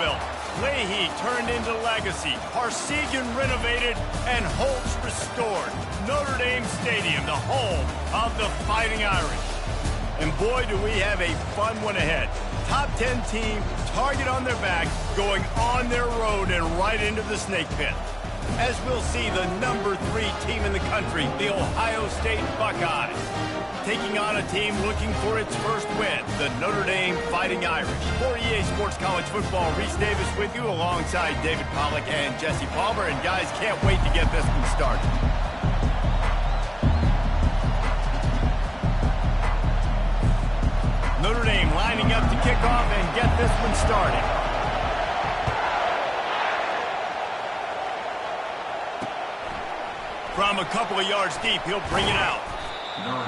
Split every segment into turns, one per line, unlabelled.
rebuilt. Leahy turned into legacy. Parsegian renovated, and Holtz restored. Notre Dame Stadium, the home of the Fighting Irish. And boy, do we have a fun one ahead. Top 10 team, target on their back, going on their road and right into the snake pit. As we'll see the number 3 team in the country, the Ohio State Buckeyes, taking on a team looking for its first win, the Notre Dame Fighting Irish. For EA Sports College Football, Reese Davis with you alongside David Pollack and Jesse Palmer. And guys, can't wait to get this one started. Notre Dame lining up to kick off and get this one started. From a couple of yards deep, he'll bring it out.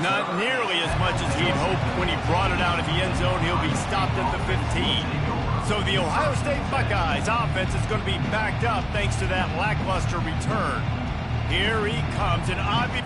Not nearly as much as he'd hoped when he brought it out of the end zone. He'll be stopped at the 15. So the Ohio State Buckeyes offense is going to be backed up thanks to that lackluster return. Here he comes, an obvious...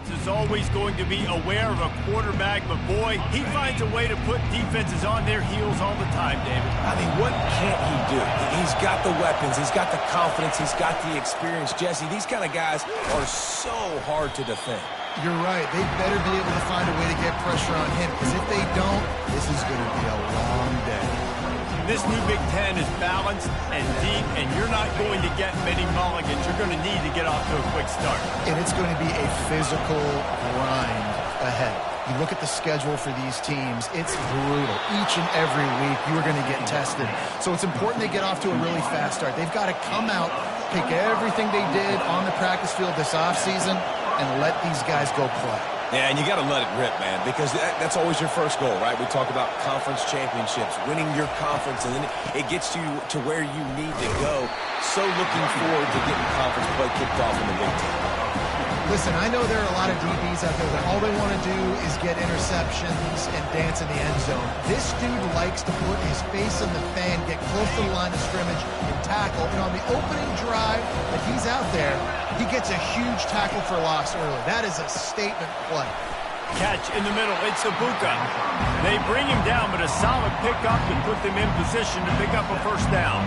is always going to be aware of a quarterback, but boy, he finds a way to put defenses on their heels all the time, David.
I mean, what can't he do? He's got the weapons, he's got the confidence, he's got the experience. Jesse, these kind of guys are so hard to defend.
You're right. They better be able to find a way to get pressure on him, because if they don't, this is going to be a long day.
This new Big Ten is balanced and deep, and you're not going to get many mulligans. You're going to need to get off to a quick start.
And it's going to be a physical grind ahead. You look at the schedule for these teams, it's brutal. Each and every week, you are going to get tested. So it's important they get off to a really fast start. They've got to come out, pick everything they did on the practice field this offseason, and let these guys go play.
Yeah, and you got to let it rip, man, because that's always your first goal, right? We talk about conference championships, winning your conference, and then it gets you to where you need to go. So looking forward to getting conference play kicked off in the Big Ten.
Listen, I know there are a lot of DBs out there that all they want to do is get interceptions and dance in the end zone. This dude likes to put his face in the fan, get close to the line of scrimmage, and tackle. And on the opening drive that he's out there, he gets a huge tackle for loss early. That is a statement play.
Catch in the middle. It's Ibuka. They bring him down, but a solid pickup to put them in position to pick up a first down.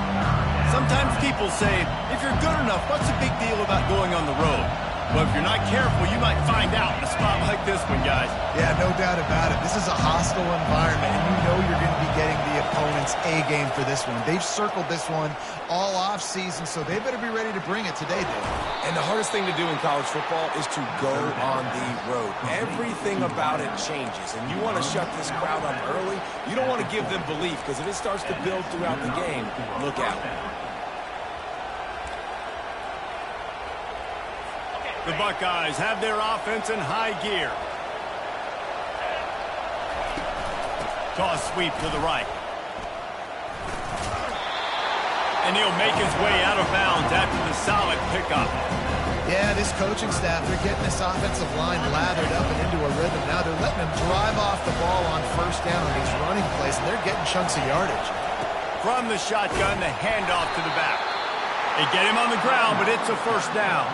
Sometimes people say, if you're good enough, what's the big deal about going on the road? Well, if you're not careful, you might find out in a spot like this one, guys.
Yeah, no doubt about it. This is a hostile environment, and you know you're going to be getting the opponent's A game for this one. They've circled this one all offseason, so they better be ready to bring it today, Dave.
And the hardest thing to do in college football is to go on the road. Everything about it changes, and you want to shut this crowd up early. You don't want to give them belief, because if it starts to build throughout the game, look out.
The Buckeyes have their offense in high gear. Toss sweep to the right. And he'll make his way out of bounds after the solid pickup.
Yeah, this coaching staff, they're getting this offensive line lathered up and into a rhythm. Now they're letting them drive off the ball on first down on these running plays, and they're getting chunks of yardage.
from the shotgun, the handoff to the back. They get him on the ground, but it's a first down.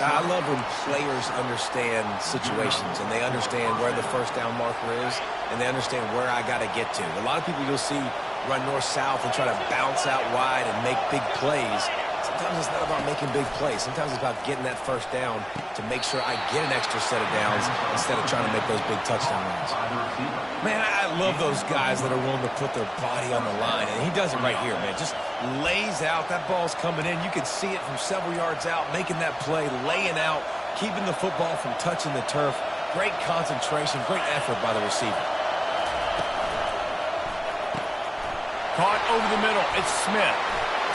I love when players understand situations and they understand where the first down marker is and they understand where I got to get to. A lot of people you'll see run north-south and try to bounce out wide and make big plays. Sometimes it's not about making big plays. Sometimes it's about getting that first down to make sure I get an extra set of downs instead of trying to make those big touchdown runs. Man, I love those guys that are willing to put their body on the line, and he does it right here, man. Just lays out. That ball's coming in. You can see it from several yards out, making that play, laying out, keeping the football from touching the turf. Great concentration, great effort by the receiver.
Caught over the middle. It's Smith.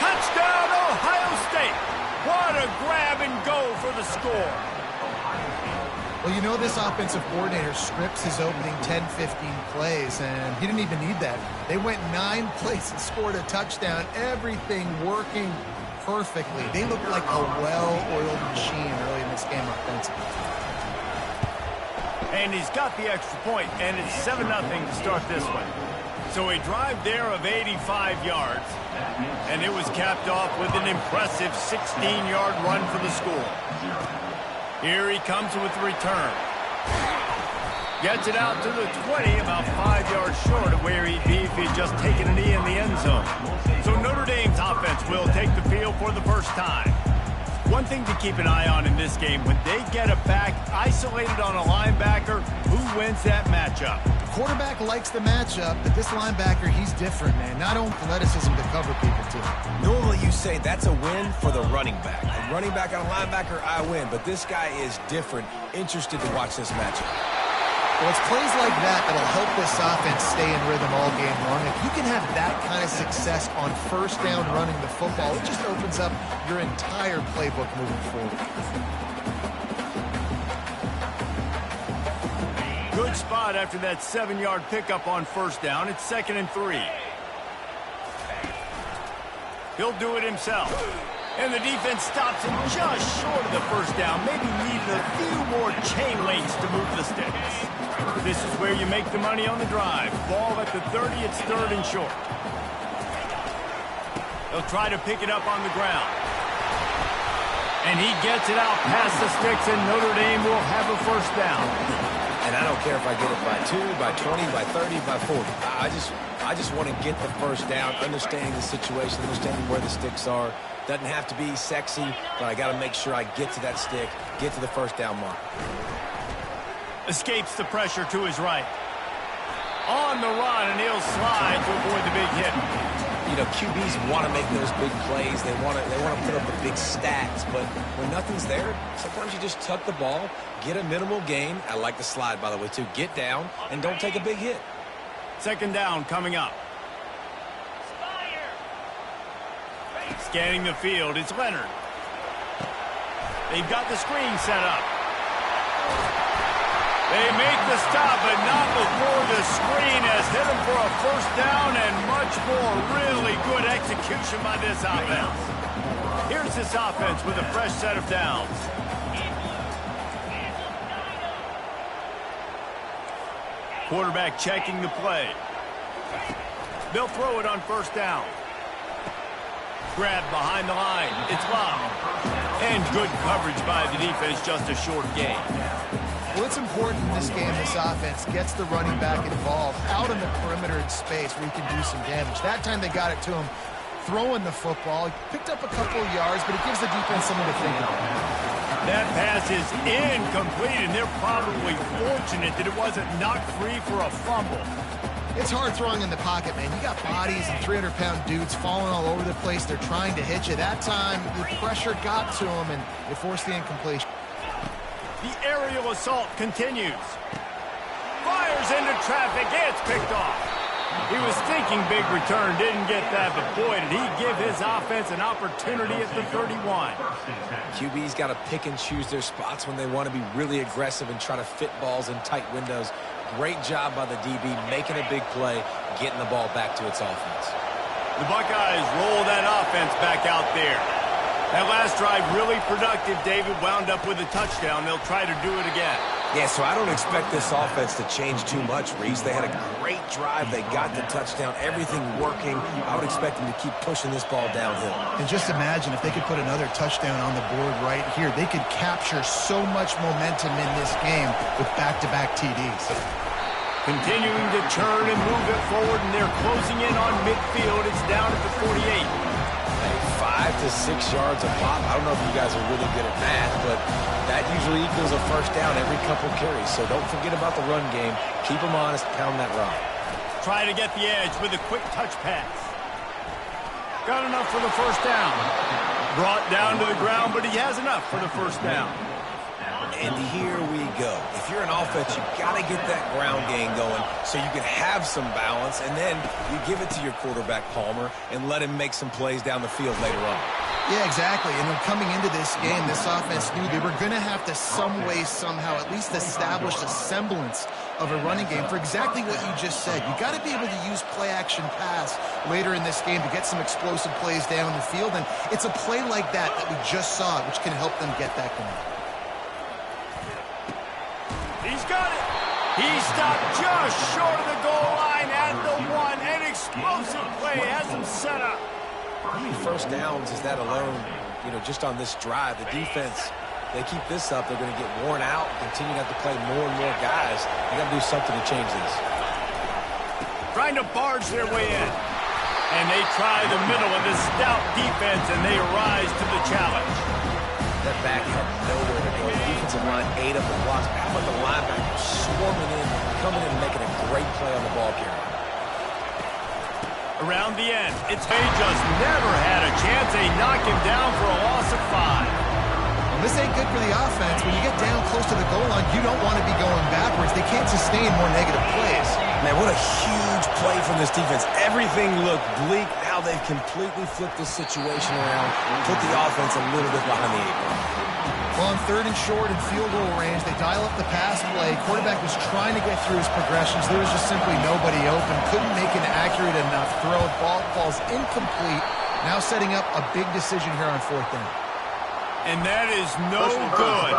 Touchdown, Ohio State. What a grab and go for the score.
Well, you know this offensive coordinator scripts his opening 10, 15 plays, and he didn't even need that. They went 9 plays and scored a touchdown. Everything working perfectly. They look like a well-oiled machine early in this game offensively.
And he's got the extra point, and it's 7-0 to start this one. So a drive there of 85 yards, and it was capped off with an impressive 16-yard run for the score. Here he comes with the return. Gets it out to the 20, about 5 yards short of where he'd be if he'd just taken a knee in the end zone. So Notre Dame's offense will take the field for the first time. One thing to keep an eye on in this game, when they get a back isolated on a linebacker, who wins that matchup?
Quarterback likes the matchup, but this linebacker, he's different, man. Not only athleticism to cover people, too.
Normally you say that's a win for the running back. A running back on a linebacker, I win. But this guy is different. Interested to watch this matchup.
Well, it's plays like that that'll help this offense stay in rhythm all game long. If you can have that kind of success on first down running the football, it just opens up your entire playbook moving forward.
Good spot after that 7-yard pickup on first down. It's 2nd and 3. He'll do it himself. And the defense stops him just short of the first down. Maybe needed a few more chain links to move the sticks. This is where you make the money on the drive. Ball at the 30, it's 3rd and short. They'll try to pick it up on the ground. And he gets it out past the sticks, and Notre Dame will have a first down.
And I don't care if I get it by 2, by 20, by 30, by 40. I just want to get the first down, understanding the situation, understanding where the sticks are. Doesn't have to be sexy, but I got to make sure I get to that stick, get to the first down mark.
Escapes the pressure to his right. On the run, and he'll slide to avoid the big hit.
You know, QBs want to make those big plays. They want to put up the big stats, but when nothing's there, sometimes you just tuck the ball, get a minimal gain. I like the slide, by the way, too. Get down and don't take a big hit.
2nd down coming up. Scanning the field, it's Leonard. They've got the screen set up. They make the stop, but not before the screen has hit them for a first down, and much more really good execution by this offense. Here's this offense with a fresh set of downs. Quarterback checking the play. They'll throw it on first down. Grab behind the line. It's Love. And good coverage by the defense, just a short gain.
Well, it's important in this game, this offense gets the running back involved out on the perimeter in space where he can do some damage. That time they got it to him throwing the football. He picked up a couple of yards, but it gives the defense something to think about.
That pass is incomplete, and they're probably fortunate that it wasn't knocked free for a fumble.
It's hard throwing in the pocket, man. You got bodies and 300-pound dudes falling all over the place. They're trying to hit you. That time, the pressure got to them, and it forced the incompletion.
The aerial assault continues. Fires into traffic. It's picked off. He was thinking big return, didn't get that, but boy, did he give his offense an opportunity at the 31.
QB's got to pick and choose their spots when they want to be really aggressive and try to fit balls in tight windows. Great job by the DB making a big play, getting the ball back to its offense.
The Buckeyes roll that offense back out there. That last drive really productive. David wound up with a touchdown. They'll try to do it again.
Yeah, so I don't expect this offense to change too much, Reese. They had a great drive. They got the touchdown, everything working. I would expect them to keep pushing this ball downhill.
And just imagine if they could put another touchdown on the board right here. They could capture so much momentum in this game with back-to-back TDs.
Continuing to turn and move it forward, and they're closing in on midfield. It's down at the 48.
5 to 6 yards a pop. I don't know if you guys are really good at math, but that usually equals a first down every couple carries. So don't forget about the run game. Keep them honest, pound that rock.
Try to get the edge with a quick touch pass. Got enough for the first down. Brought down to the ground, but he has enough for the first down.
And here we go. If you're an offense, you've got to get that ground game going so you can have some balance, and then you give it to your quarterback, Palmer, and let him make some plays down the field later on.
Yeah, exactly. And coming into this game, this offense knew they were going to have to some way, somehow, at least establish a semblance of a running game for exactly what you just said. You got to be able to use play-action pass later in this game to get some explosive plays down the field, and it's a play like that we just saw, which can help them get that going.
He's got it. He stopped just short of the goal line at the 1. An explosive play has him set up.
How many first downs is that alone, just on this drive? The defense, they keep this up, they're going to get worn out, continue to have to play more and more guys. They got to do something to change this.
Trying to barge their way in. And they try the middle of this stout defense, and they rise to the challenge.
That back had nowhere to go. The defensive line ate up the blocks. How about the linebacker swarming in, coming in and making a great play on the ball carrier?
Around the end, they just never had a chance. They knock him down for a loss of 5.
Well, this ain't good for the offense. When you get down close to the goal line, you don't want to be going backwards. They can't sustain more negative plays.
Man, what a huge play from this defense. Everything looked bleak. Now they've completely flipped this situation around, put the offense a little bit behind the 8 ball.
Well, on 3rd and short and field goal range, they dial up the pass play. Quarterback was trying to get through his progressions. There was just simply nobody open. Couldn't make an accurate enough throw. Ball falls incomplete. Now setting up a big decision here on 4th down.
And that is no good.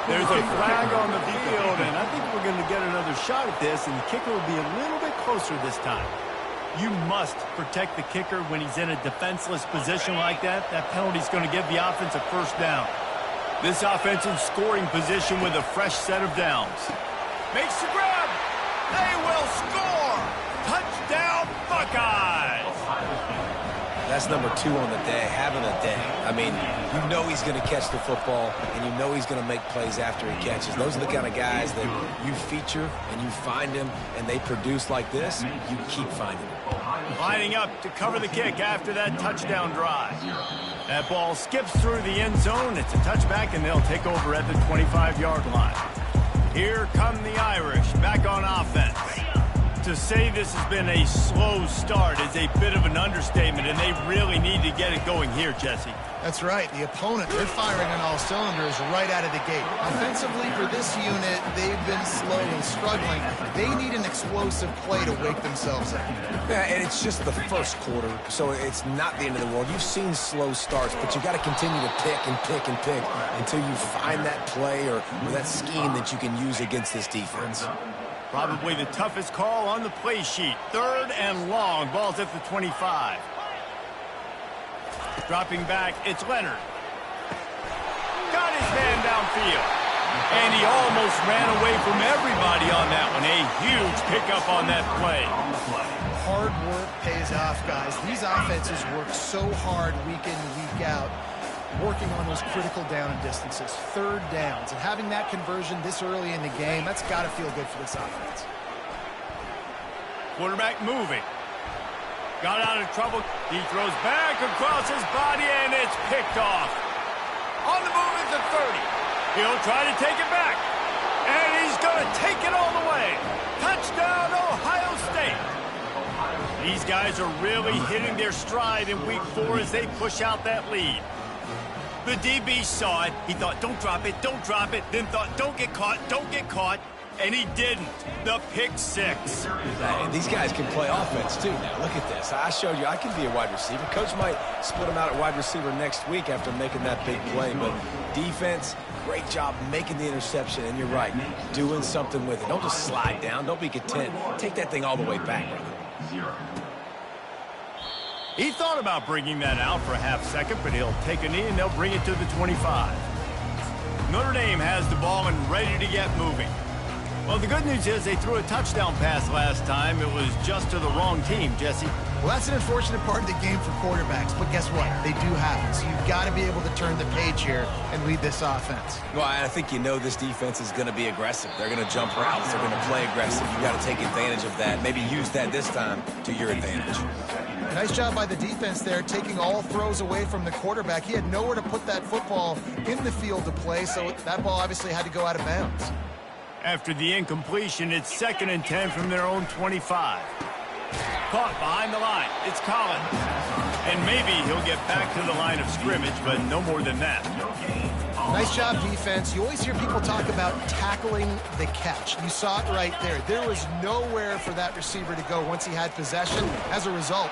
There's a flag on the field, and I think we're going to get another shot at this, and the kicker will be a little bit closer this time. You must protect the kicker when he's in a defenseless position like that. That penalty is going to give the offense a first down. This offense in scoring position with a fresh set of downs. Makes the grab. They will score. Touchdown, Buckeyes.
That's number 2 on the day, having a day. I mean, you know he's going to catch the football, and you know he's going to make plays after he catches. Those are the kind of guys that you feature, and you find them, and they produce like this, you keep finding them.
Lining up to cover the kick after that touchdown drive. That ball skips through the end zone. It's a touchback, and they'll take over at the 25-yard line. Here come the Irish back on offense. To say this has been a slow start is a bit of an understatement, and they really need to get it going here, Jesse.
That's right. The opponent, they're firing on all cylinders right out of the gate. Offensively, for this unit, they've been slow and struggling. They need an explosive play to wake themselves up.
Yeah, and it's just the first quarter, so it's not the end of the world. You've seen slow starts, but you got to continue to pick and pick and pick until you find that play or that scheme that you can use against this defense.
Probably the toughest call on the play sheet. 3rd and long. Ball's at the 25. Dropping back, it's Leonard. Got his man downfield. And he almost ran away from everybody on that one. A huge pickup on that play.
Hard work pays off, guys. These offenses work so hard week in, week out, working on those critical down and distances, 3rd downs, and having that conversion this early in the game, that's got to feel good for this offense.
Quarterback moving. Got out of trouble. He throws back across his body, and it's picked off. On the move at the 30. He'll try to take it back. And he's going to take it all the way. Touchdown, Ohio State. These guys are really hitting their stride in week 4 as they push out that lead. The DB saw it. He thought, don't drop it, then thought, don't get caught. And he didn't. The pick six.
And these guys can play offense, too. Now, look at this. I showed you I can be a wide receiver. Coach might split him out at wide receiver next week after making that big play. But defense, great job making the interception. And you're right, doing something with it. Don't just slide down. Don't be content. Take that thing all the way back, brother.
He thought about bringing that out for a half second, but he'll take a knee and they'll bring it to the 25. Notre Dame has the ball and ready to get moving. Well, the good news is they threw a touchdown pass last time. It was just to the wrong team, Jesse.
Well, that's an unfortunate part of the game for quarterbacks, but guess what? They do happen, so you've got to be able to turn the page here and lead this offense.
Well, I think you know this defense is going to be aggressive. They're going to jump routes. They're going to play aggressive. You've got to take advantage of that. Maybe use that this time to your advantage.
Nice job by the defense there, taking all throws away from the quarterback. He had nowhere to put that football in the field to play, so that ball obviously had to go out of bounds.
After the incompletion, it's 2nd and 10 from their own 25. Caught behind the line. It's Collins. And maybe he'll get back to the line of scrimmage, but no more than that.
Nice job, defense. You always hear people talk about tackling the catch. You saw it right there. There was nowhere for that receiver to go once he had possession. As a result,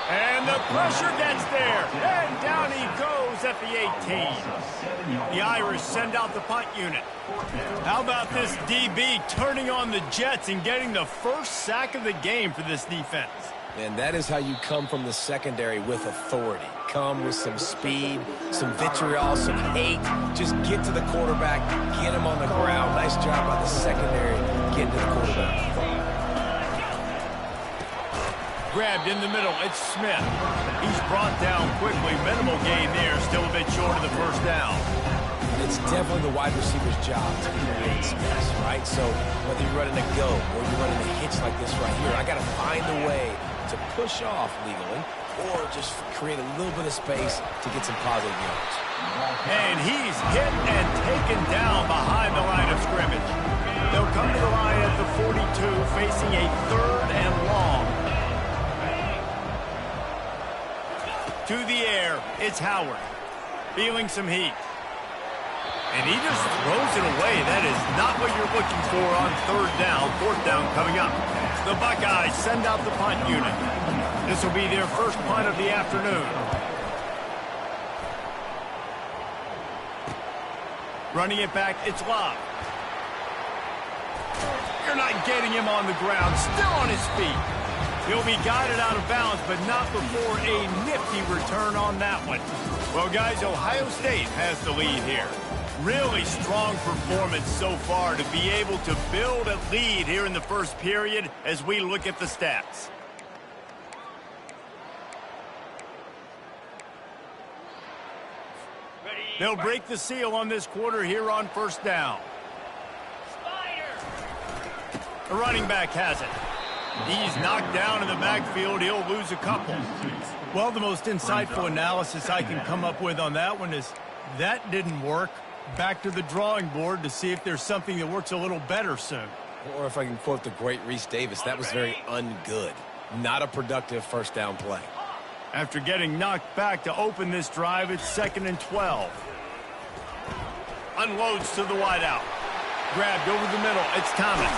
and the pressure gets there. And down he goes at the 18. The Irish send out the punt unit. How about this DB turning on the Jets and getting the first sack of the game for this defense?
And that is how you come from the secondary with authority. Come with some speed, some vitriol, some hate. Just get to the quarterback, get him on the ground. Nice job by the secondary getting to the quarterback.
Grabbed in the middle, it's Smith. He's brought down quickly. Minimal gain there, still a bit short of the first down.
It's definitely the wide receiver's job to create space, right? So whether you're running a go or you're running a hitch like this right here, I got to find a way to push off legally or just create a little bit of space to get some positive yards.
And he's hit and taken down behind the line of scrimmage. They'll come to the line at the 42, facing a 3rd and long. To the air, it's Howard. Feeling some heat. And he just throws it away. That is not what you're looking for on 3rd down. 4th down coming up. The Buckeyes send out the punt unit. This will be their first punt of the afternoon. Running it back, it's Love. You're not getting him on the ground. Still on his feet. He'll be guided out of bounds, but not before a nifty return on that one. Well, guys, Ohio State has the lead here. Really strong performance so far to be able to build a lead here in the first period as we look at the stats. They'll break the seal on this quarter here on 1st down. The running back has it. He's knocked down in the backfield. He'll lose a couple. Well, the most insightful analysis I can come up with on that one is that didn't work. Back to the drawing board to see if there's something that works a little better soon.
Or if I can quote the great Reese Davis, that was very ungood. Not a productive 1st down play.
After getting knocked back to open this drive, it's 2nd and 12. Unloads to the wideout. Grabbed over the middle. It's Thomas.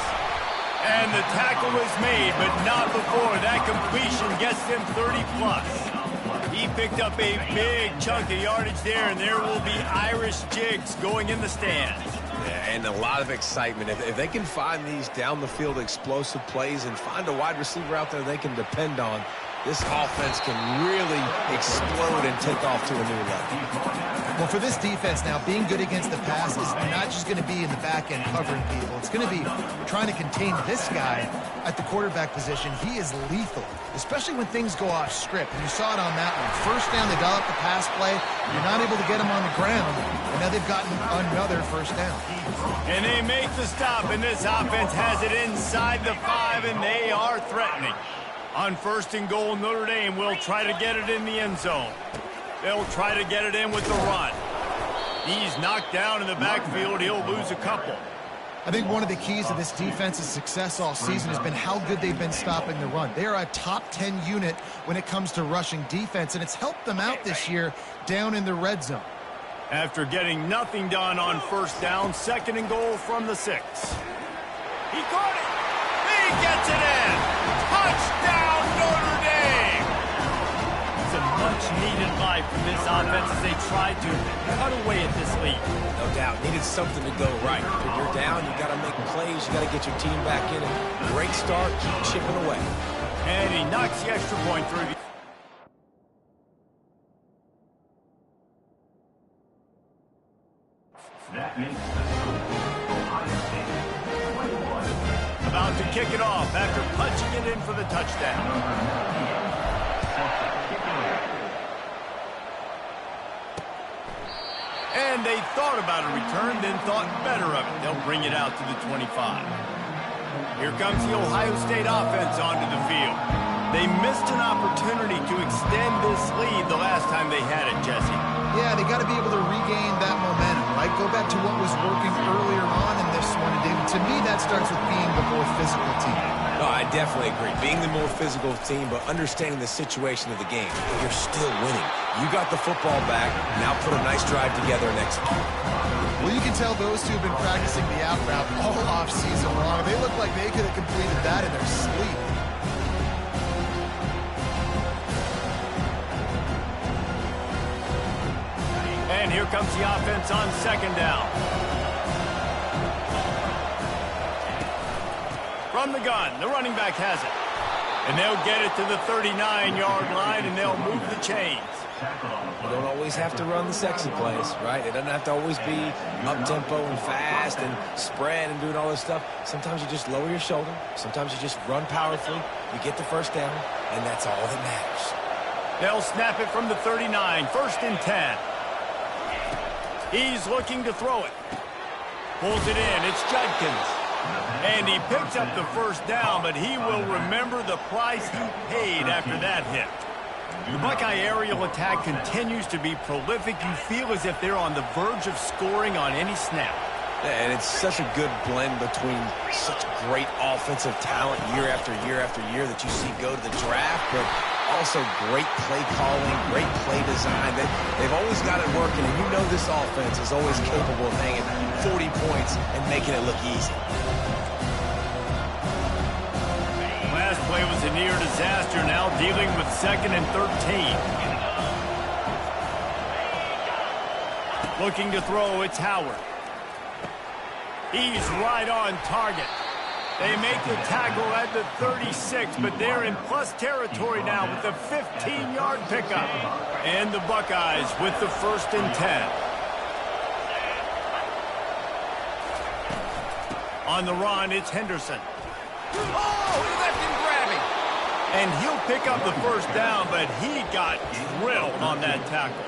And the tackle is made, but not before that completion gets him 30+. He picked up a big chunk of yardage there, and there will be Irish jigs going in the stands.
Yeah, and a lot of excitement. If they can find these down-the-field explosive plays and find a wide receiver out there they can depend on, this offense can really explode and take off to a new level.
Well, for this defense now, being good against the pass is not just going to be in the back end covering people. It's going to be trying to contain this guy at the quarterback position. He is lethal, especially when things go off script. And you saw it on that one. 1st down, they dial up the pass play. You're not able to get him on the ground. And now they've gotten another 1st down.
And they make the stop, and this offense has it inside the 5, and they are threatening. On 1st and goal, Notre Dame will try to get it in the end zone. They'll try to get it in with the run. He's knocked down in the backfield. He'll lose a couple.
I think one of the keys to this defense's success all season has been how good they've been stopping the run. They are a top 10 unit when it comes to rushing defense, and it's helped them out this year down in the red zone.
After getting nothing done on 1st down, 2nd and goal from the 6. He caught it. He gets it in. Touchdown, Notre Dame. Some much-needed life from this offense as they tried to cut away at this lead.
No doubt. Needed something to go right. When you're down, you got to make plays. You got to get your team back in it. Great start. Keep chipping away.
And he knocks the extra point through. About to kick it off after punching it in for the touchdown. And they thought about a return, then thought better of it. They'll bring it out to the 25. Here comes the Ohio State offense onto the field. They missed an opportunity to extend this lead the last time they had it, Jesse.
Yeah, they got to be able to regain that momentum, right? Go back to what was working earlier on in this one. And David, to me, that starts with being the more physical team.
No, I definitely agree. Being the more physical team, but understanding the situation of the game. You're still winning. You got the football back. Now put a nice drive together and execute.
Well, you can tell those two have been practicing the out route all off-season long. They look like they could have completed that in their sleep.
And here comes the offense on second down. From the gun, the running back has it. And they'll get it to the 39-yard line, and they'll move the chains.
You don't always have to run the sexy plays, right? It doesn't have to always be up-tempo and fast and spread and doing all this stuff. Sometimes you just lower your shoulder. Sometimes you just run powerfully. You get the first down, and that's all that matters.
They'll snap it from the 39, 1st and 10. He's looking to throw it. Pulls it in. It's Judkins. And he picks up the first down, but he will remember the price he paid after that hit. The Buckeye aerial attack continues to be prolific. You feel as if they're on the verge of scoring on any snap.
And it's such a good blend between such great offensive talent year after year after year that you see go to the draft, but also great play calling, great play design. They've always got it working, and you know this offense is always capable of hanging 40 points and making it look easy.
Last play was a near disaster, now dealing with 2nd and 13. Looking to throw, it's Howard. He's right on target. They make the tackle at the 36, but they're in plus territory now with the 15-yard pickup. And the Buckeyes with the 1st and 10. On the run, it's Henderson. Oh, he left him grabbing. And he'll pick up the first down, but he got drilled on that tackle.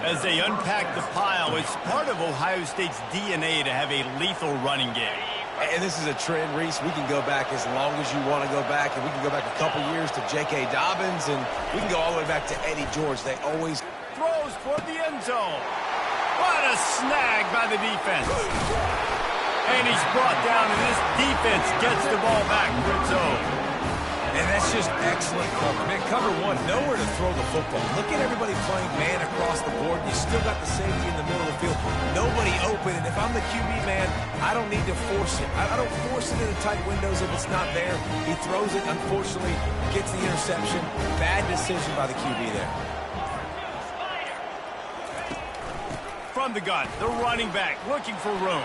As they unpack the pile, it's part of Ohio State's DNA to have a lethal running game.
And this is a trend, Reese. We can go back as long as you want to go back, and we can go back a couple years to J.K. Dobbins, and we can go all the way back to Eddie George. They always
throws toward the end zone. What a snag by the defense. And he's brought down, and this defense gets the ball back for its own.
And that's just excellent cover. Man, cover one, nowhere to throw the football. Look at everybody playing man across the board. You still got the safety in the middle of the field. Nobody open, and if I'm the QB, man, I don't need to force it. I don't force it into tight windows if it's not there. He throws it, unfortunately, gets the interception. Bad decision by the QB there.
From the gun, the running back looking for room.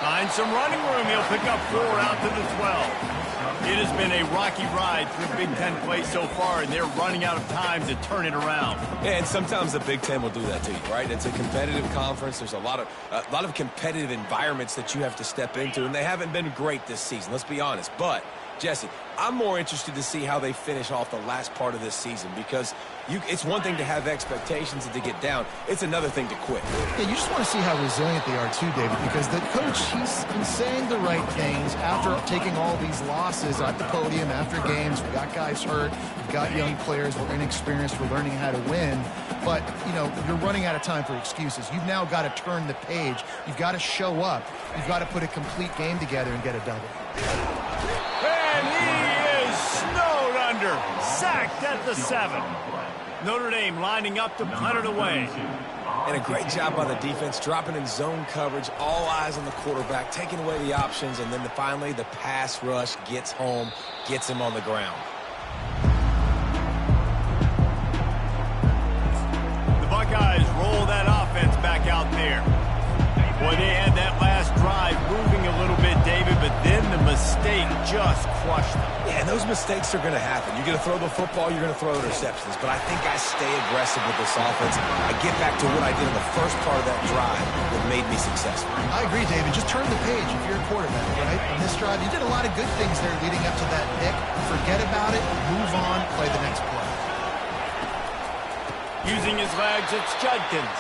Finds some running room. He'll pick up 4 out to the 12. It has been a rocky ride through Big Ten play so far, and they're running out of time to turn it around.
Yeah, and sometimes the Big Ten will do that to you, right? It's a competitive conference. There's a lot of competitive environments that you have to step into, and they haven't been great this season, let's be honest. But, Jesse, I'm more interested to see how they finish off the last part of this season, because it's one thing to have expectations and to get down. It's another thing to quit.
Yeah, you just want to see how resilient they are too, David, because the coach, he's been saying the right things after taking all these losses at the podium, after games. We got guys hurt. We've got young players. We're inexperienced. We're learning how to win. But, you know, you're running out of time for excuses. You've now got to turn the page. You've got to show up. You've got to put a complete game together and get a double.
And he is snowed under. Sacked at the 7. Notre Dame lining up to punt it away.
And a great job by the defense, dropping in zone coverage, all eyes on the quarterback, taking away the options, and then finally the pass rush gets home, gets him on the ground.
The Buckeyes roll that offense back out there. Boy, they had that last drive moving a little bit, David, but then the mistake just crushed them.
Yeah, and those mistakes are going to happen. You're going to throw the football, you're going to throw interceptions. But I think I stay aggressive with this offense. I get back to what I did in the first part of that drive that made me successful.
I agree, David. Just turn the page if you're a quarterback, right? On this drive, you did a lot of good things there leading up to that pick. Forget about it, move on, play the next play.
Using his legs, it's Judkins.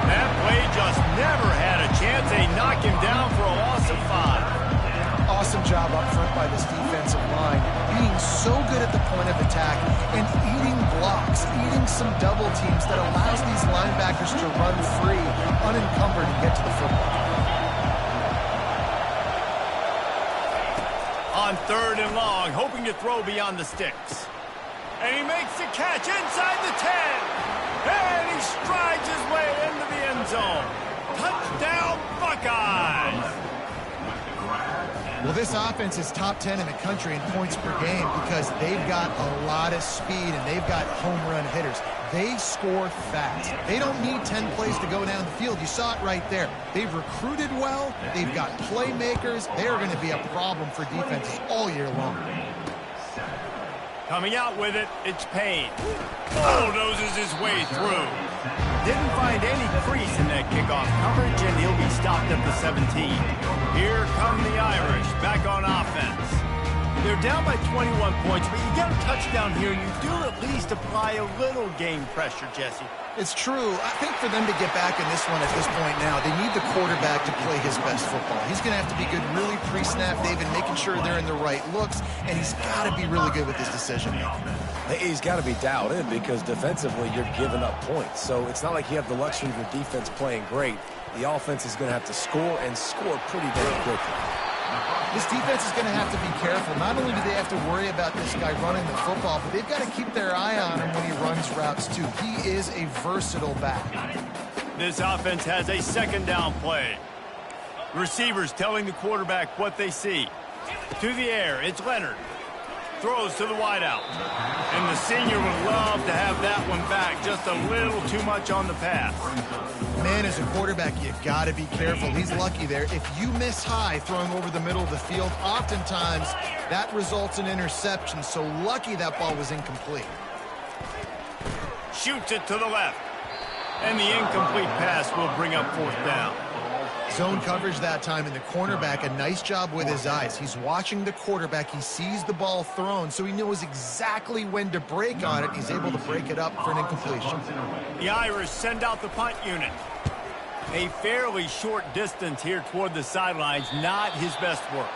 That play just never had a chance. They knock him down for a loss of 5.
Awesome job up front by this defensive line, being so good at the point of attack and eating blocks, eating some double teams that allows these linebackers to run free, unencumbered, and get to the football.
On 3rd and long, hoping to throw beyond the sticks. And he makes the catch inside the 10. And he strides his way into the end zone. Touchdown, Buckeyes!
Well, this offense is top 10 in the country in points per game because they've got a lot of speed and they've got home run hitters. They score fast. They don't need 10 plays to go down the field. You saw it right there. They've recruited well. They've got playmakers. They're going to be a problem for defenses all year long.
Coming out with it, it's Payne. Bulldozes his way through. Didn't find any crease in that kickoff coverage, and he'll be stopped at the 17. Here come the Irish, back on offense. They're down by 21 points, but you get a touchdown here, you do at least apply a little game pressure, Jesse.
It's true. I think for them to get back in this one at this point now, they need the quarterback to play his best football. He's going to have to be good really pre-snap, David, making sure they're in the right looks, and he's got to be really good with his decision-making.
He's got to be dialed in because defensively you're giving up points. So it's not like you have the luxury of your defense playing great. The offense is going to have to score and score pretty damn quickly.
This defense is going to have to be careful. Not only do they have to worry about this guy running the football, but they've got to keep their eye on him when he runs routes too. He is a versatile back.
This offense has a 2nd down play. Receivers telling the quarterback what they see. To the air, it's Leonard. Throws to the wideout. And the senior would love to have that one back. Just a little too much on the pass.
Man, as a quarterback, you got to be careful. He's lucky there. If you miss high throwing over the middle of the field, oftentimes that results in interception. So lucky that ball was incomplete.
Shoots it to the left. And the incomplete pass will bring up 4th down.
Zone coverage that time, and the cornerback, a nice job with his eyes. He's watching the quarterback. He sees the ball thrown, so he knows exactly when to break on it. He's able to break it up for an incompletion.
The Irish send out the punt unit. A fairly short distance here toward the sidelines, not his best work.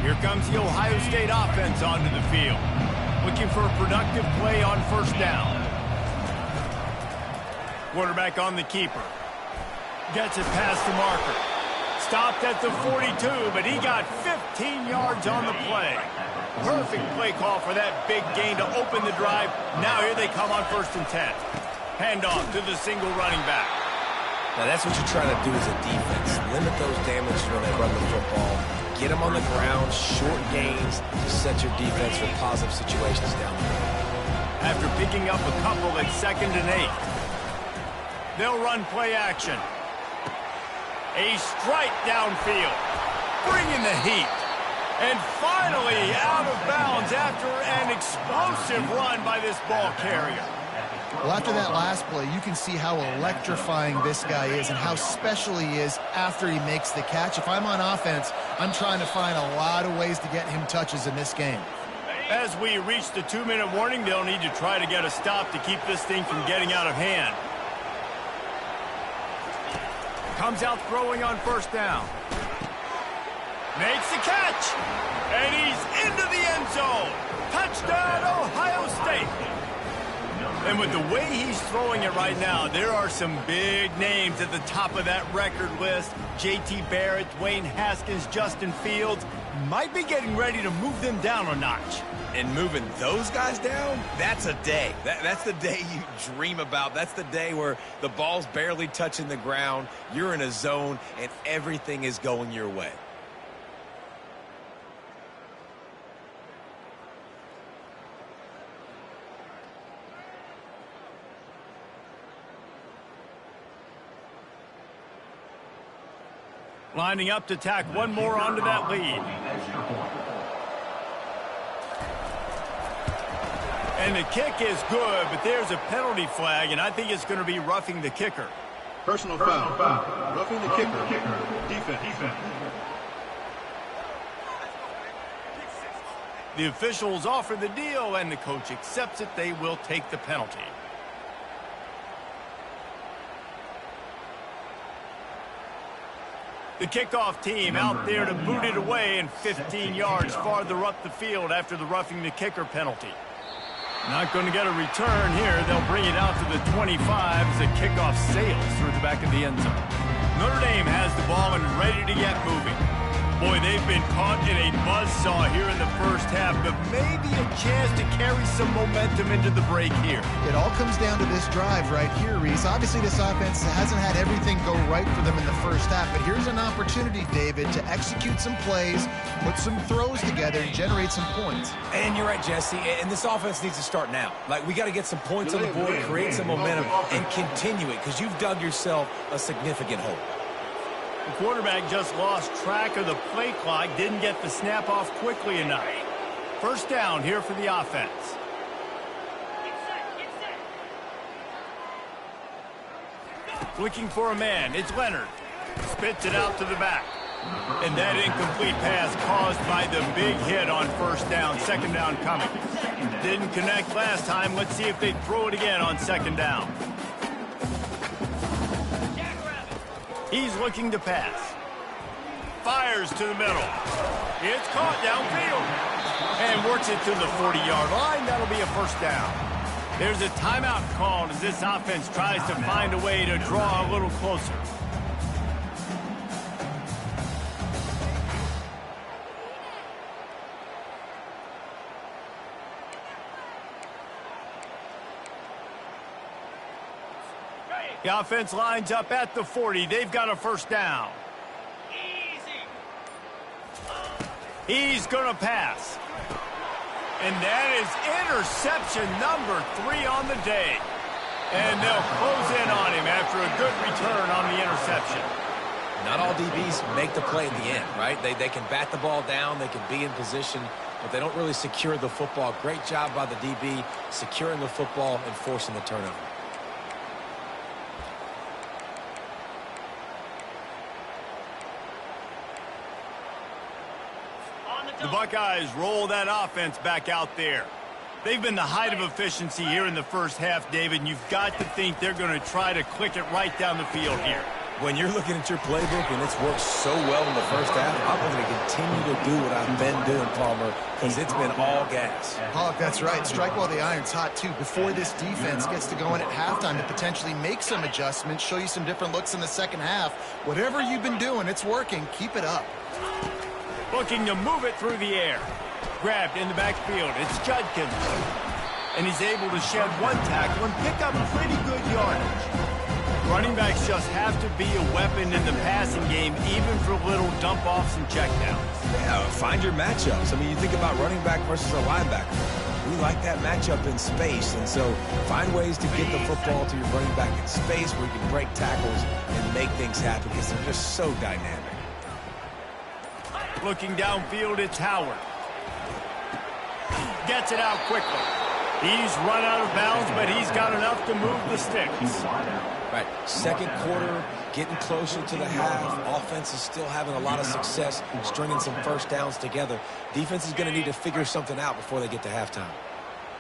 Here comes the Ohio State offense onto the field, looking for a productive play on 1st down. Quarterback on the keeper. Gets it past the marker. Stopped at the 42, but he got 15 yards on the play. Perfect play call for that big gain to open the drive. Now here they come on 1st and 10. Handoff to the single running back.
Now that's what you're trying to do as a defense. Limit those damages when they run the football. Get them on the ground, short gains to set your defense for positive situations down the road.
After picking up a couple at 2nd and 8. They'll run play action. A strike downfield. Bringing the heat. And finally out of bounds after an explosive run by this ball carrier.
Well, after that last play, you can see how electrifying this guy is and how special he is after he makes the catch. If I'm on offense, I'm trying to find a lot of ways to get him touches in this game.
As we reach the 2-minute warning, they'll need to try to get a stop to keep this thing from getting out of hand. Comes out throwing on 1st down. Makes the catch. And he's into the end zone. Touchdown, Ohio State. And with the way he's throwing it right now, there are some big names at the top of that record list. J.T. Barrett, Dwayne Haskins, Justin Fields. might be getting ready to move them down a notch.
And moving those guys down, that's a day. That's the day you dream about. That's the day where the ball's barely touching the ground, you're in a zone, and everything is going your way.
Lining up to tack one more onto that lead. And the kick is good, but there's a penalty flag, and I think it's going to be roughing the kicker.
Personal foul. Roughing the kicker. Defense.
The officials offer the deal, and the coach accepts it. They will take the penalty. The kickoff team out there to boot it away and 15 yards farther up the field after the roughing the kicker penalty. Not going to get a return here. They'll bring it out to the 25 as the kickoff sails through the back of the end zone. Notre Dame has the ball and ready to get moving. Boy, they've been caught in a buzzsaw here in the first half, but maybe a chance to carry some momentum into the break here.
It all comes down to this drive right here, Reese. Obviously, this offense hasn't had everything go right for them in the first half, but here's an opportunity, David, to execute some plays, put some throws together, and generate some points.
And you're right, Jesse, and this offense needs to start now. Like, we got to get some points on the board, create some momentum, and continue it, because you've dug yourself a significant hole.
The quarterback just lost track of the play clock, didn't get the snap off quickly enough. First down here for the offense. Looking for a man, it's Leonard. Spits it out to the back. And that incomplete pass caused by the big hit on first down, second down coming. Didn't connect last time, let's see if they throw it again on second down. He's looking to pass. Fires to the middle. It's caught downfield. And works it to the 40-yard line. That'll be a first down. There's a timeout called as this offense tries to find a way to draw a little closer. The offense lines up at the 40. They've got a first down. He's going to pass. And that is interception number 3 on the day. And they'll close in on him after a good return on the interception.
Not all DBs make the play at the end, right? They can bat the ball down, they can be in position, but they don't really secure the football. Great job by the DB securing the football and forcing the turnover.
The Buckeyes roll that offense back out there. They've been the height of efficiency here in the first half, David, and you've got to think they're going to try to click it right down the field here.
When you're looking at your playbook and it's worked so well in the first half, I'm going to continue to do what I've been doing, Palmer, because it's been all gas.
Pollock, that's right. Strike while the iron's hot, too. Before this defense gets to going at halftime to potentially make some adjustments, show you some different looks in the second half. Whatever you've been doing, it's working. Keep it up.
Looking to move it through the air. Grabbed in the backfield. It's Judkins. And he's able to shed one tackle and pick up pretty good yardage. Running backs just have to be a weapon in the passing game, even for little dump-offs and checkdowns.
Yeah, find your matchups. I mean, you think about running back versus a linebacker. We like that matchup in space, and so find ways to get the football to your running back in space where you can break tackles and make things happen because they're just so dynamic.
Looking downfield, it's Howard. Gets it out quickly. He's run out of bounds, but he's got enough to move the sticks.
Right, second quarter, getting closer to the half. Offense is still having a lot of success stringing some first downs together. Defense is going to need to figure something out before they get to halftime.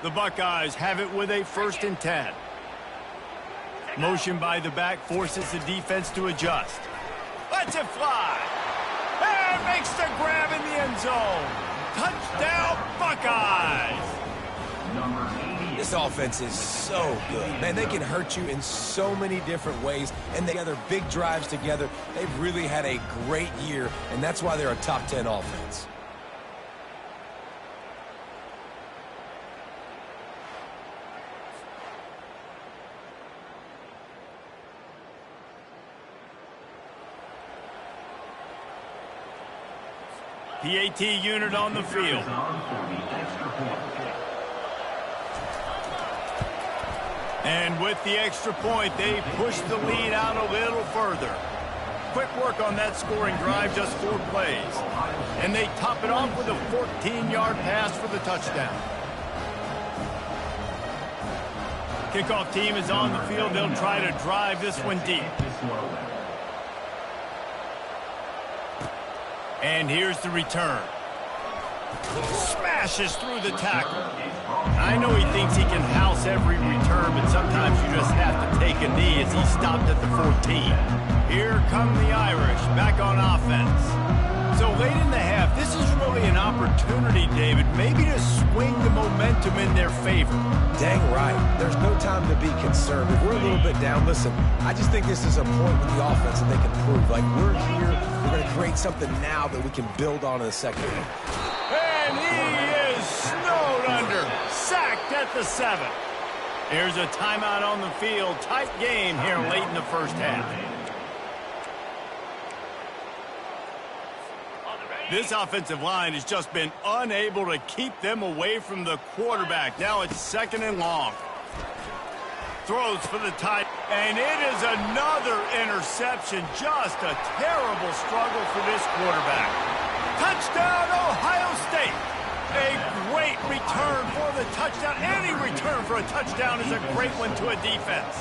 The Buckeyes have it with a 1st and 10. Motion by the back forces the defense to adjust. Lets it fly. And makes the grab in the end zone. Touchdown, Buckeyes!
This offense is so good. Man, they can hurt you in so many different ways, and they gather big drives together. They've really had a great year, and that's why they're a top 10 offense.
PAT unit on the field. And with the extra point, they push the lead out a little further. Quick work on that scoring drive, just 4 plays. And they top it off with a 14-yard pass for the touchdown. Kickoff team is on the field. They'll try to drive this one deep. And here's the return. Smashes through the tackle. I know he thinks he can house every return, but sometimes you just have to take a knee as he stopped at the 14. Here come the Irish, back on offense. So late in the half, this is really an opportunity, David, maybe to swing the momentum in their favor.
Dang right. There's no time to be concerned. If we're a little bit down, listen, I just think this is a point with the offense that they can prove. Like, we're here, we're going to create something now that we can build on in the second half.
And he is snowed under, sacked at the 7. Here's a timeout on the field. Tight game here late in the first half. This offensive line has just been unable to keep them away from the quarterback. Now it's 2nd and long. Throws for the tight, and it is another interception. Just a terrible struggle for this quarterback. Touchdown, Ohio State. A great return for the touchdown. Any return for a touchdown is a great one to a defense.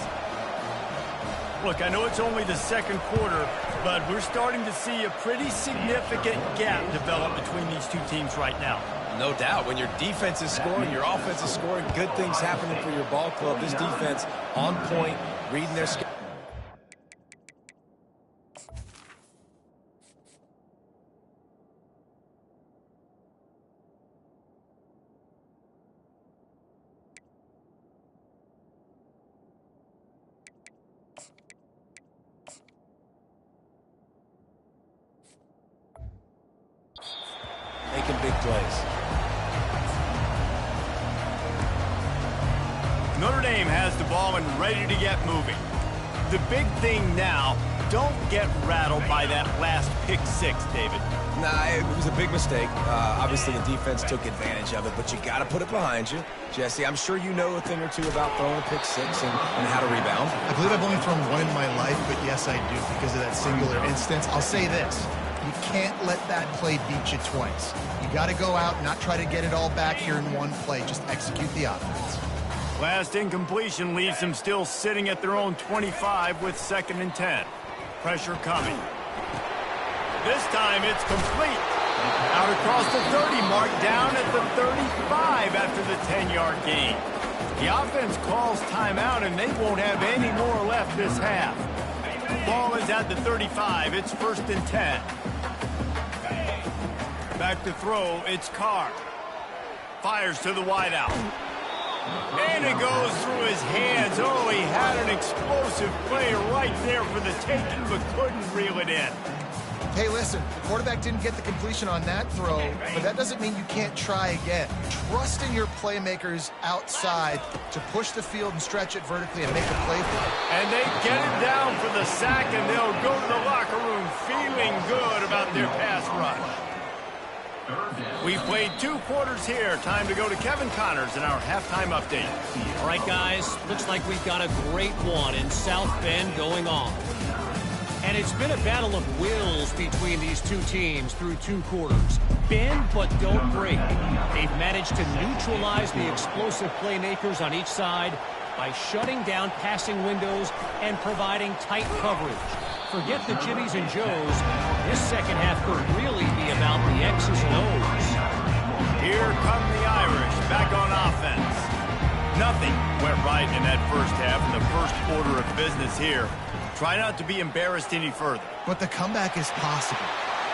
Look, I know it's only the second quarter, but we're starting to see a pretty significant gap develop between these two teams right now.
No doubt. When your defense is scoring, your offense is scoring, good things happening for your ball club. This defense on point, reading their schedule. Making big plays.
Notre Dame has the ball and ready to get moving. The big thing now, don't get rattled by that last pick 6, David.
Nah, it was a big mistake. Obviously, the defense took advantage of it, but you got to put it behind you. Jesse, I'm sure you know a thing or two about throwing a pick 6 and how to rebound.
I believe I've only thrown one in my life, but yes, I do because of that singular instance. I'll say this. You can't let that play beat you twice. You got to go out and not try to get it all back here in one play. Just execute the offense.
Last incompletion leaves them still sitting at their own 25 with 2nd and 10. Pressure coming. This time it's complete. Out across the 30 mark, down at the 35 after the 10-yard gain. The offense calls timeout, and they won't have any more left this half. Ball is at the 35. It's 1st and 10. Back to throw, it's Carr. Fires to the wideout. And it goes through his hands. Oh, he had an explosive play right there for the taking, but couldn't reel it in.
Hey, listen, the quarterback didn't get the completion on that throw, but that doesn't mean you can't try again. Trust in your playmakers outside to push the field and stretch it vertically and make a play for it.
And they get it down for the sack, and they'll go to the locker room feeling good about their pass rush. We played 2 quarters here. Time to go to Kevin Connors in our halftime update.
All right, guys, looks like we've got a great one in South Bend going on. And it's been a battle of wills between these two teams through 2 quarters. Bend, but don't break. They've managed to neutralize the explosive playmakers on each side by shutting down passing windows and providing tight coverage. Forget the Jimmies and Joes. This second half could really be about the X's and O's.
Here come the Irish back on offense. Nothing went right in that first half in the first order of business here. Try not to be embarrassed any further.
But the comeback is possible.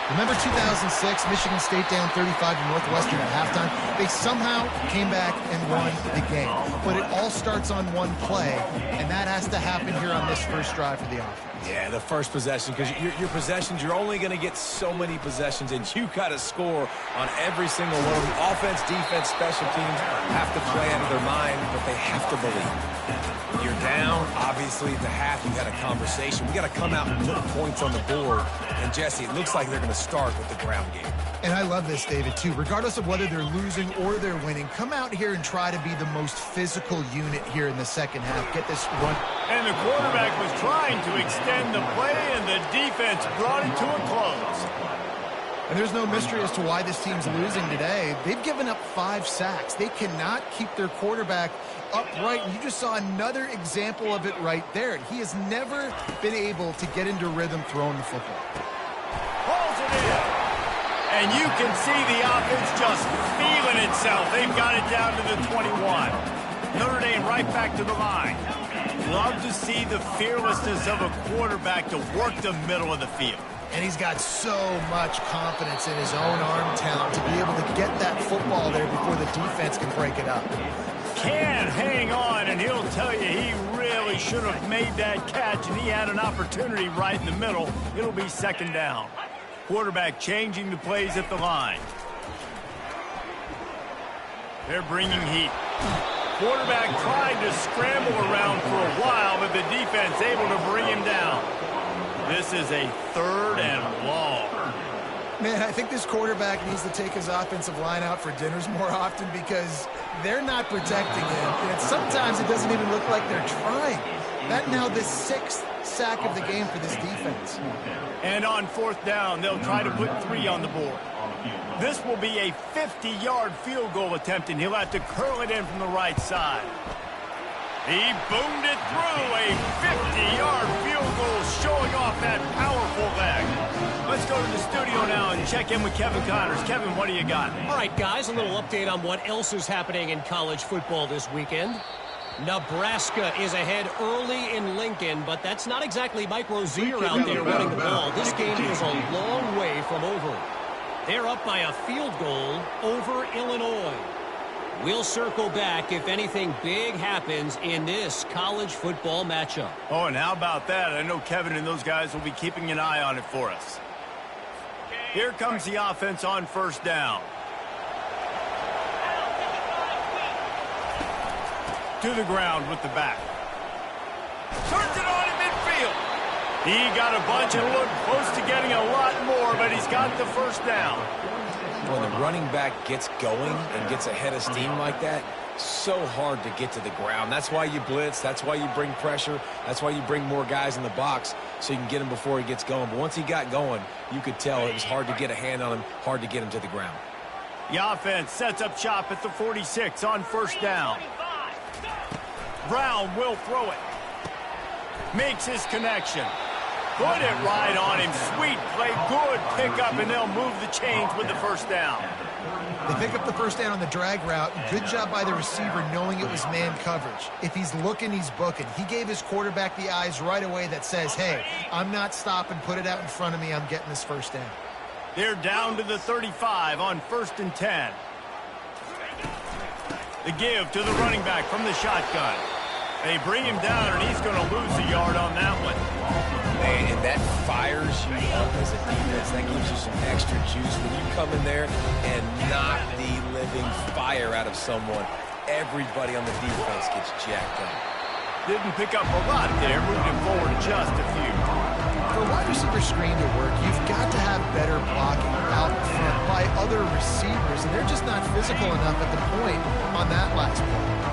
Remember 2006, Michigan State down 35 to Northwestern at halftime? They somehow came back and won the game. But it all starts on one play, and that has to happen here on this first drive for the offense.
Yeah, the first possession, because your possessions, you're only going to get so many possessions, and you got to score on every single one of them. Offense, defense, special teams have to play out of their mind, but they have to believe. You're down, obviously, at the half, you had a conversation. We got to come out and put points on the board. And, Jesse, it looks like they're going to start with the ground game.
And I love this, David, too. Regardless of whether they're losing or they're winning, come out here and try to be the most physical unit here in the second half. Get this run.
And the quarterback was trying to extend the play, and the defense brought it to a close.
And there's no mystery as to why this team's losing today. They've given up 5 sacks. They cannot keep their quarterback upright. And you just saw another example of it right there. He has never been able to get into rhythm throwing the football.
Pulls it in. And you can see the offense just feeling itself. They've got it down to the 21. Notre Dame right back to the line. Love to see the fearlessness of a quarterback to work the middle of the field.
And he's got so much confidence in his own arm talent to be able to get that football there before the defense can break it up.
Can hang on, and he'll tell you he really should have made that catch, and he had an opportunity right in the middle. It'll be second down. Quarterback changing the plays at the line. They're bringing heat. Quarterback tried to scramble around for a while, but the defense able to bring him down. This is a 3rd and long.
Man, I think this quarterback needs to take his offensive line out for dinners more often because they're not protecting him. And sometimes it doesn't even look like they're trying. That now the 6th sack of the game for this defense.
And on 4th down, they'll try to put 3 on the board. This will be a 50-yard field goal attempt, and he'll have to curl it in from the right side. He boomed it through, a 50-yard field goal showing off that powerful leg. Let's go to the studio now and check in with Kevin Connors. Kevin, what do you got?
All right, guys, a little update on what else is happening in college football this weekend. Nebraska is ahead early in Lincoln, but that's not exactly Mike Rozier out there running the ball. This game is a long way from over. They're up by a field goal over Illinois. We'll circle back if anything big happens in this college football matchup.
Oh, and how about that? I know Kevin and those guys will be keeping an eye on it for us. Here comes the offense on 1st down. To the ground with the back. Turns it on in midfield. He got a bunch and looked close to getting a lot more, but he's got the 1st down.
When the running back gets going and gets ahead of steam like that, so hard to get to the ground. That's why you blitz. That's why you bring pressure. That's why you bring more guys in the box so you can get him before he gets going. But once he got going, you could tell it was hard to get a hand on him, hard to get him to the ground.
The offense sets up shop at the 46 on 1st down. Brown will throw it. Makes his connection. Put it right on him. Sweet play. Good pickup, and they'll move the chains with the 1st down.
They pick up the 1st down on the drag route. Good job by the receiver knowing it was man coverage. If he's looking, he's booking. He gave his quarterback the eyes right away that says, hey, I'm not stopping. Put it out in front of me. I'm getting this 1st down.
They're down to the 35 on 1st and 10. The give to the running back from the shotgun. They bring him down, and he's going to lose a yard on that one.
Man, and that fires you up as a defense. That gives you some extra juice when you come in there and knock the living fire out of someone. Everybody on the defense gets jacked up.
Didn't pick up a lot there, moved him forward just a few.
For a wide receiver screen to work, you've got to have better blocking out front by other receivers, and they're just not physical enough at the point on that last play.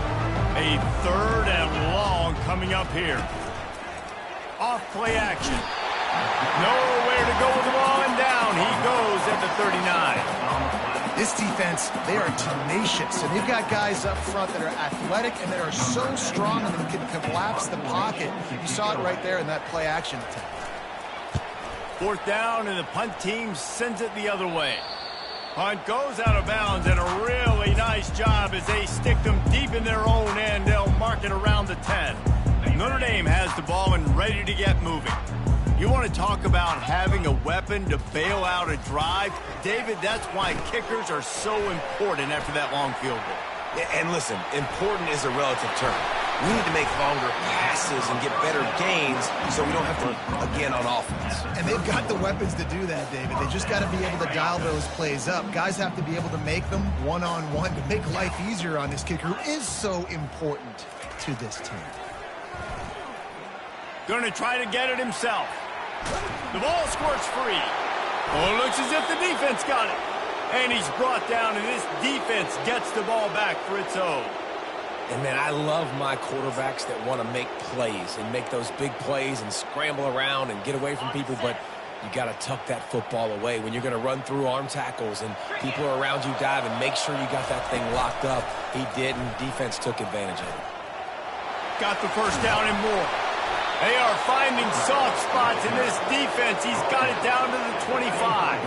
A 3rd and long coming up here. Off play action. Nowhere to go with the ball, and down he goes at the 39.
This defense, they are tenacious, and they've got guys up front that are athletic and that are so strong and that can collapse the pocket. You saw it right there in that play action attempt.
4th down, and the punt team sends it the other way. Punt goes out of bounds, and a really nice job as they stick them deep in their own end. They'll mark it around the 10. Notre Dame has the ball and ready to get moving. You want to talk about having a weapon to bail out a drive? David, that's why kickers are so important after that long field goal.
And listen, important is a relative term. We need to make longer passes and get better gains so we don't have to again on offense.
And they've got the weapons to do that, David. They just got to be able to dial those plays up. Guys have to be able to make them one-on-one to make life easier on this kicker who is so important to this team.
Going to try to get it himself. The ball squirts free. Oh, it looks as if the defense got it. And he's brought down, and this defense gets the ball back for its own.
And, man, I love my quarterbacks that want to make plays and make those big plays and scramble around and get away from people, but you got to tuck that football away when you're going to run through arm tackles and people are around you diving. Make sure you got that thing locked up. He did, and defense took advantage of it.
Got the first down and more. They are finding soft spots in this defense. He's got it down to the 25.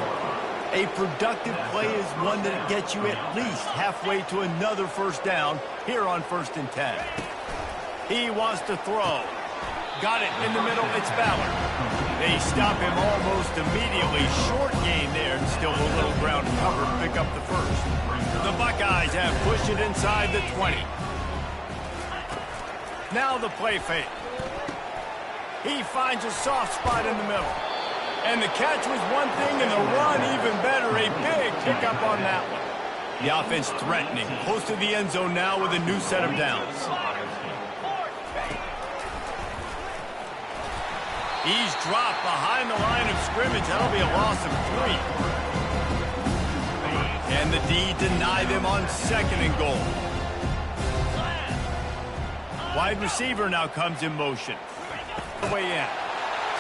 A productive play is one that gets you at least halfway to another first down here on 1st and 10. He wants to throw. Got it in the middle. It's Ballard. They stop him almost immediately. Short gain there and still a little ground cover. Pick up the first. The Buckeyes have pushed it inside the 20. Now the play fake. He finds a soft spot in the middle. And the catch was one thing, and the run even better. A big pickup on that one. The offense threatening. Close to the end zone now with a new set of downs. He's dropped behind the line of scrimmage. That'll be a loss of 3. And the D deny them on 2nd and goal. Wide receiver now comes in motion. Way in.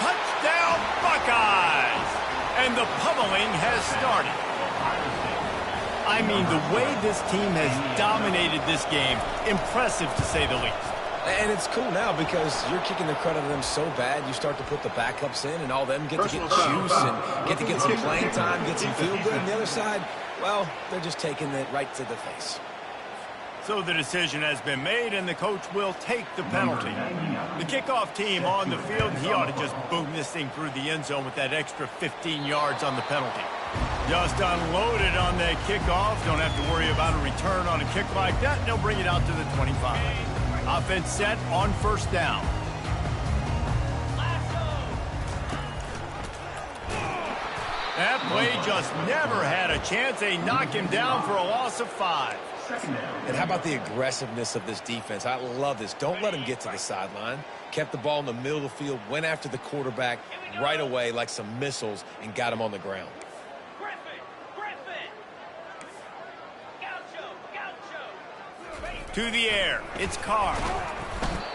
Touchdown, Buckeyes! And the pummeling has started. I mean, the way this team has dominated this game, impressive to say the least.
And it's cool now because you're kicking the credit of them so bad, you start to put the backups in and all them get to get juice and get to get some playing time, get some feel good. And the other side, well, they're just taking it right to the face.
So the decision has been made, and the coach will take the penalty. The kickoff team on the field, he ought to just boom this thing through the end zone with that extra 15 yards on the penalty. Just unloaded on that kickoff. Don't have to worry about a return on a kick like that. They'll bring it out to the 25. Offense set on 1st down. That play just never had a chance. They knock him down for a loss of 5.
And how about the aggressiveness of this defense? I love this. Don't let him get to the sideline. Kept the ball in the middle of the field, went after the quarterback right away like some missiles and got him on the ground.
To the air. It's Carr.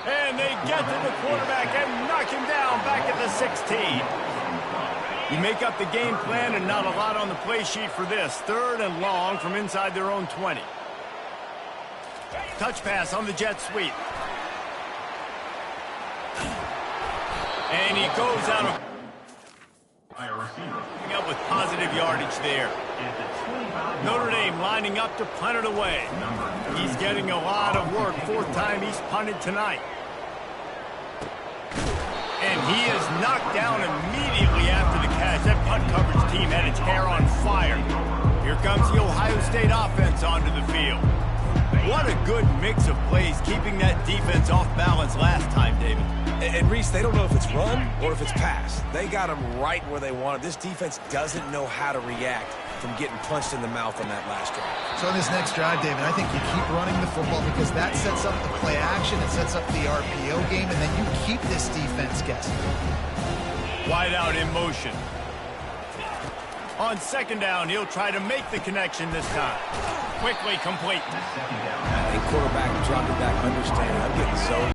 And they get to the quarterback and knock him down back at the 16. You make up the game plan and not a lot on the play sheet for this. 3rd and long from inside their own 20. Touch pass on the jet sweep. And he goes out of... up with positive yardage there. Notre Dame lining up to punt it away. He's getting a lot of work. 4th time he's punted tonight. And he is knocked down immediately after the catch. That punt coverage team had its hair on fire. Here comes the Ohio State offense onto the field. What a good mix of plays, keeping that defense off balance last time, David.
And Reese, they don't know if it's run or if it's pass. They got them right where they want it. This defense doesn't know how to react from getting punched in the mouth on that last drive.
So in this next drive, David, I think you keep running the football because that sets up the play action, it sets up the RPO game, and then you keep this defense guessing.
Wide out in motion. On 2nd down, he'll try to make the connection this time. Quickly complete.
A quarterback dropping back, understanding. I'm getting zoned